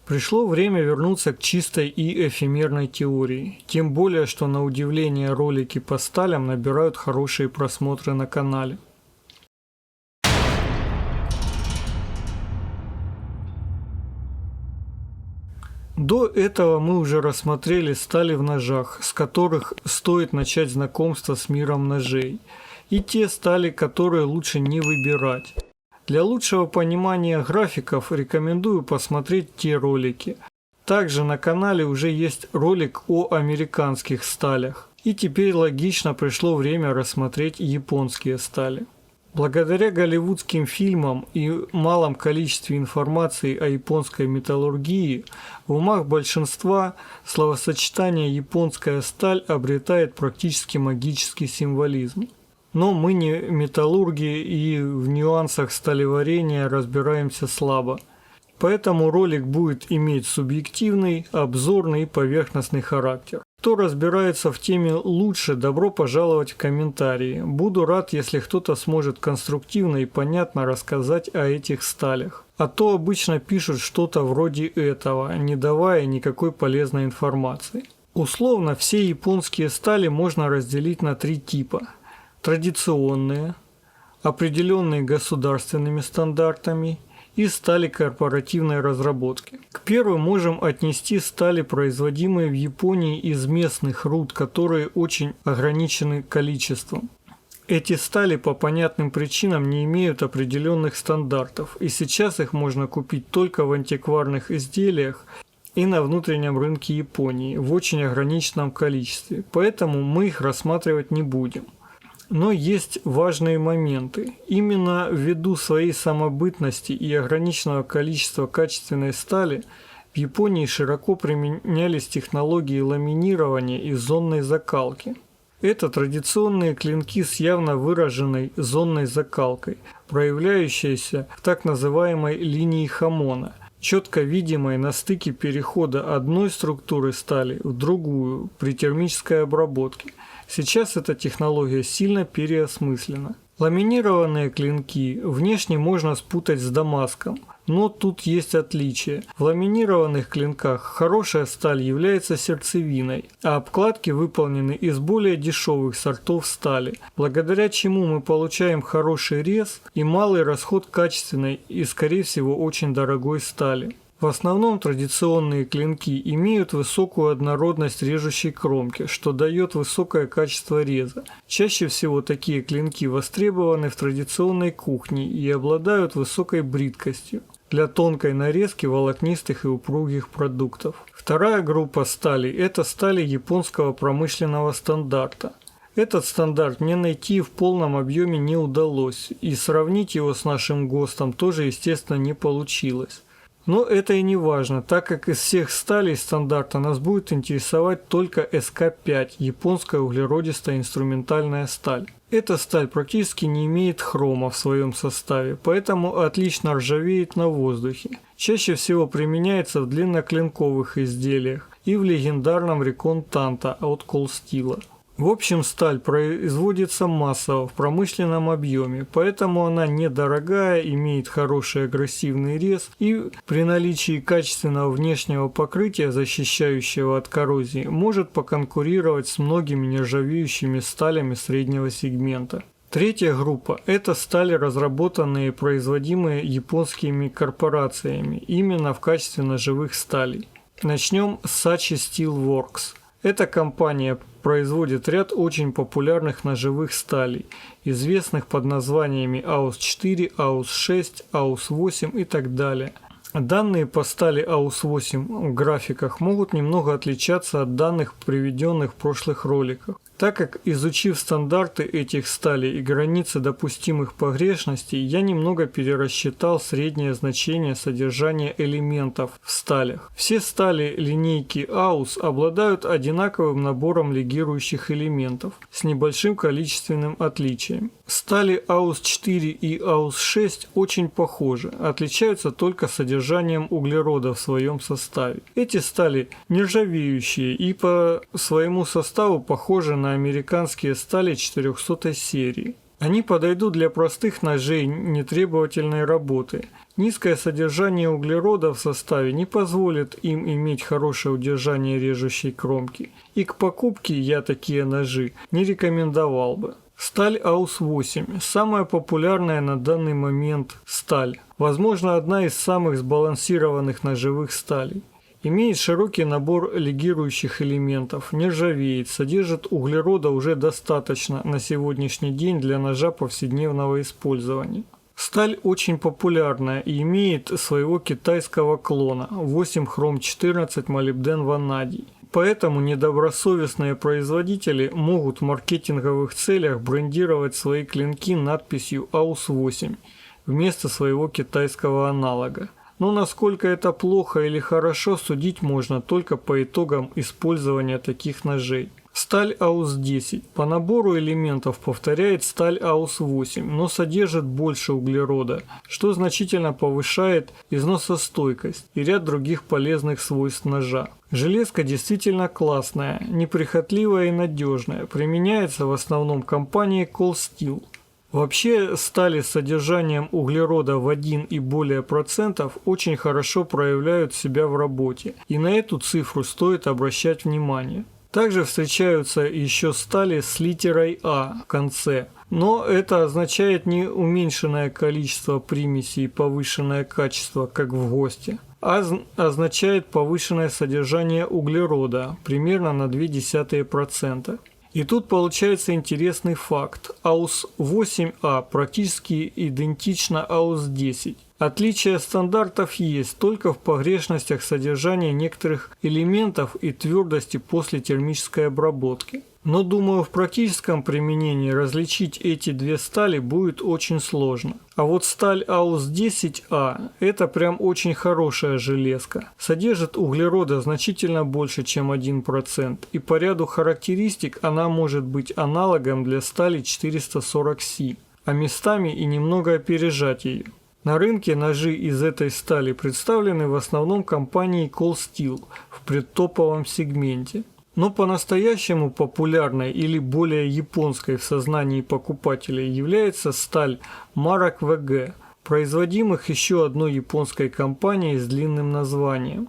Пришло время вернуться к чистой и эфемерной теории, тем более, что на удивление ролики по сталям набирают хорошие просмотры на канале. До этого мы уже рассмотрели стали в ножах, с которых стоит начать знакомство с миром ножей, и те стали, которые лучше не выбирать. Для лучшего понимания графиков рекомендую посмотреть те ролики. Также на канале уже есть ролик о американских сталях. И теперь логично пришло время рассмотреть японские стали. Благодаря голливудским фильмам и малом количестве информации о японской металлургии, в умах большинства словосочетание «японская сталь» обретает практически магический символизм. Но мы не металлурги и в нюансах сталеварения разбираемся слабо. Поэтому ролик будет иметь субъективный, обзорный и поверхностный характер. Кто разбирается в теме лучше, добро пожаловать в комментарии. Буду рад, если кто-то сможет конструктивно и понятно рассказать о этих сталях. А то обычно пишут что-то вроде этого, не давая никакой полезной информации. Условно все японские стали можно разделить на три типа. Традиционные, определенные государственными стандартами и стали корпоративной разработки. К первым можем отнести стали, производимые в Японии из местных руд, которые очень ограничены количеством. Эти стали по понятным причинам не имеют определенных стандартов, и сейчас их можно купить только в антикварных изделиях и на внутреннем рынке Японии в очень ограниченном количестве, поэтому мы их рассматривать не будем. Но есть важные моменты. Именно ввиду своей самобытности и ограниченного количества качественной стали в Японии широко применялись технологии ламинирования и зонной закалки. Это традиционные клинки с явно выраженной зонной закалкой, проявляющиеся в так называемой линии Хамона, четко видимой на стыке перехода одной структуры стали в другую при термической обработке. Сейчас эта технология сильно переосмыслена. Ламинированные клинки внешне можно спутать с дамаском, но тут есть отличие. В ламинированных клинках хорошая сталь является сердцевиной, а обкладки выполнены из более дешевых сортов стали, благодаря чему мы получаем хороший рез и малый расход качественной и, скорее всего, очень дорогой стали. В основном традиционные клинки имеют высокую однородность режущей кромки, что дает высокое качество реза. Чаще всего такие клинки востребованы в традиционной кухне и обладают высокой бридкостью для тонкой нарезки волокнистых и упругих продуктов. Вторая группа сталей – это стали японского промышленного стандарта. Этот стандарт мне найти в полном объеме не удалось, и сравнить его с нашим ГОСТом тоже, естественно, не получилось. Но это и не важно, так как из всех сталей стандарта нас будет интересовать только СК-5, японская углеродистая инструментальная сталь. Эта сталь практически не имеет хрома в своем составе, поэтому отлично ржавеет на воздухе. Чаще всего применяется в длинноклинковых изделиях и в легендарном Recon Tanto от Colsteel. В общем, сталь производится массово в промышленном объеме, поэтому она недорогая, имеет хороший агрессивный рез и при наличии качественного внешнего покрытия, защищающего от коррозии, может поконкурировать с многими нержавеющими сталями среднего сегмента. Третья группа – это стали, разработанные и производимые японскими корпорациями, именно в качестве ножевых сталей. Начнем с Sachi Steel Works. Эта компания производит ряд очень популярных ножевых сталей, известных под названиями AUS-4, AUS-6, AUS-8 и так далее. Данные по стали AUS-8 в графиках могут немного отличаться от данных, приведенных в прошлых роликах, так как, изучив стандарты этих сталей и границы допустимых погрешностей, я немного перерасчитал среднее значение содержания элементов в сталях. Все стали линейки AUS обладают одинаковым набором легирующих элементов с небольшим количественным отличием. Стали AUS-4 и AUS-6 очень похожи, отличаются только содержанием углерода в своем составе. Эти стали нержавеющие и по своему составу похожи на американские стали 400 серии. Они подойдут для простых ножей нетребовательной работы, Низкое содержание углерода в составе не позволит им иметь хорошее удержание режущей кромки, и к покупке я такие ножи не рекомендовал бы. Сталь АУС-8 – самая популярная на данный момент сталь, возможно, одна из самых сбалансированных ножевых сталей. Имеет широкий набор легирующих элементов, не ржавеет, содержит углерода уже достаточно на сегодняшний день для ножа повседневного использования. Сталь очень популярная и имеет своего китайского клона 8 хром-14 молибден ванадий. Поэтому недобросовестные производители могут в маркетинговых целях брендировать свои клинки надписью АУС-8 вместо своего китайского аналога. Но насколько это плохо или хорошо, судить можно только по итогам использования таких ножей. Сталь АУС-10 по набору элементов повторяет сталь АУС-8, но содержит больше углерода, что значительно повышает износостойкость и ряд других полезных свойств ножа. Железка действительно классная, неприхотливая и надежная, применяется в основном компанией Colsteel. Вообще, стали с содержанием углерода в 1 и более процентов очень хорошо проявляют себя в работе, и на эту цифру стоит обращать внимание. Также встречаются еще стали с литерой А в конце, но это означает не уменьшенное количество примесей и повышенное качество, как в ГОСТе, а означает повышенное содержание углерода, примерно на 0,2%. И тут получается интересный факт. АУС-8А практически идентично АУС-10. Отличие стандартов есть только в погрешностях содержания некоторых элементов и твердости после термической обработки. Но думаю, в практическом применении различить эти две стали будет очень сложно. А вот сталь АУС-10А – это прям очень хорошая железка. Содержит углерода значительно больше, чем 1%, и по ряду характеристик она может быть аналогом для стали 440С, а местами и немного опережать ее. На рынке ножи из этой стали представлены в основном компанией Colsteel в предтоповом сегменте. Но по-настоящему популярной или более японской в сознании покупателей является сталь марок ВГ, производимых еще одной японской компанией с длинным названием.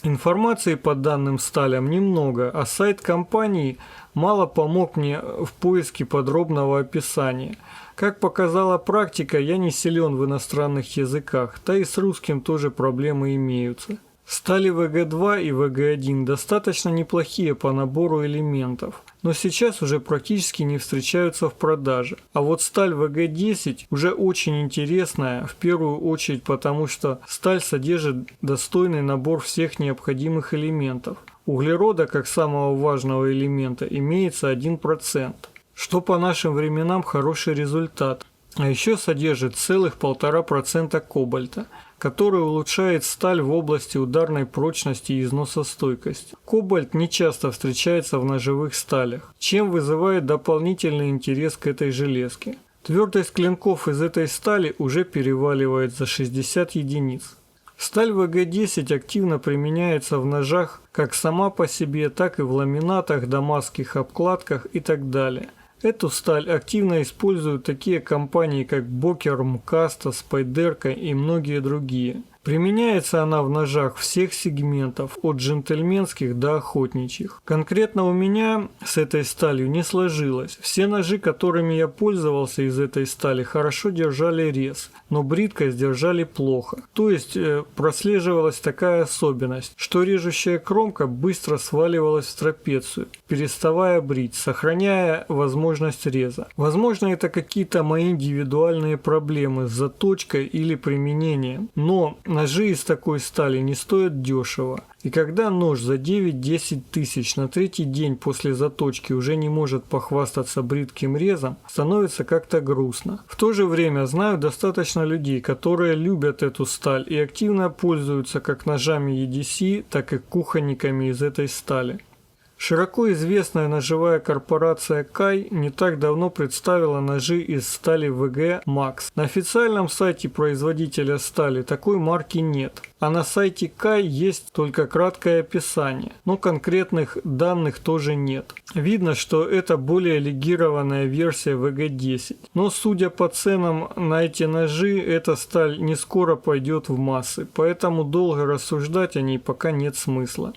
Информации по данным сталям немного, а сайт компании мало помог мне в поиске подробного описания. Как показала практика, я не силен в иностранных языках, да и с русским тоже проблемы имеются. Стали ВГ-2 и ВГ-1 достаточно неплохие по набору элементов, но сейчас уже практически не встречаются в продаже. А вот сталь ВГ-10 уже очень интересная, в первую очередь потому, что сталь содержит достойный набор всех необходимых элементов. Углерода, как самого важного элемента, имеется 1%, что по нашим временам хороший результат. А еще содержит целых 1,5% кобальта, который улучшает сталь в области ударной прочности и износостойкости. Кобальт не часто встречается в ножевых сталях, чем вызывает дополнительный интерес к этой железке. Твердость клинков из этой стали уже переваливает за 60 единиц. Сталь ВГ-10 активно применяется в ножах как сама по себе, так и в ламинатах, дамасских обкладках и так далее. Эту сталь активно используют такие компании, как Бокер, Мкаста, Спайдерка и многие другие. Применяется она в ножах всех сегментов, от джентльменских до охотничьих. Конкретно у меня с этой сталью не сложилось. Все ножи, которыми я пользовался из этой стали, хорошо держали рез, но бритвость держали плохо. То есть прослеживалась такая особенность, что режущая кромка быстро сваливалась в трапецию, переставая брить, сохраняя возможность реза. Возможно, это какие-то мои индивидуальные проблемы с заточкой или применением, но ножи из такой стали не стоят дешево. И когда нож за 9-10 тысяч на третий день после заточки уже не может похвастаться бридким резом, становится как-то грустно. В то же время знаю достаточно людей, которые любят эту сталь и активно пользуются как ножами EDC, так и кухонниками из этой стали. Широко известная ножевая корпорация Кай не так давно представила ножи из стали ВГ Макс. На официальном сайте производителя стали такой марки нет, а на сайте Кай есть только краткое описание, но конкретных данных тоже нет. Видно, что это более легированная версия ВГ-10, но судя по ценам на эти ножи, эта сталь не скоро пойдет в массы, поэтому долго рассуждать о ней пока нет смысла.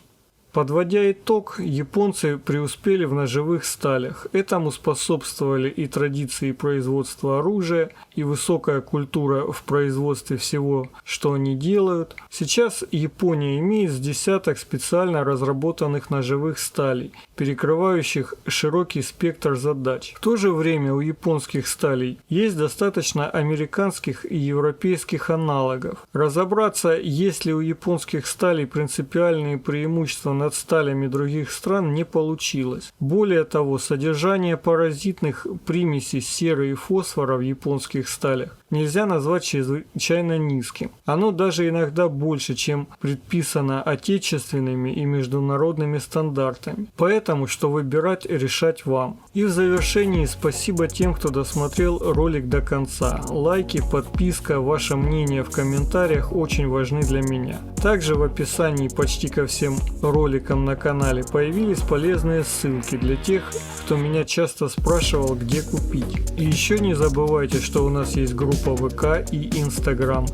Подводя итог, японцы преуспели в ножевых сталях. Этому способствовали и традиции производства оружия, и высокая культура в производстве всего, что они делают. Сейчас Япония имеет с десяток специально разработанных ножевых сталей, перекрывающих широкий спектр задач. В то же время у японских сталей есть достаточно американских и европейских аналогов. Разобраться, есть ли у японских сталей принципиальные преимущества над сталями других стран, не получилось. Более того, содержание паразитных примесей серы и фосфора в японских сталях нельзя назвать чрезвычайно низким. Оно даже иногда больше, чем предписано отечественными и международными стандартами. Поэтому, что выбирать, решать вам. И в завершении спасибо тем, кто досмотрел ролик до конца. Лайки, подписка, ваше мнение в комментариях очень важны для меня. Также в описании почти ко всем роликам на канале появились полезные ссылки для тех, кто меня часто спрашивал, где купить. И еще не забывайте, что у нас есть группа ВК и Инстаграм.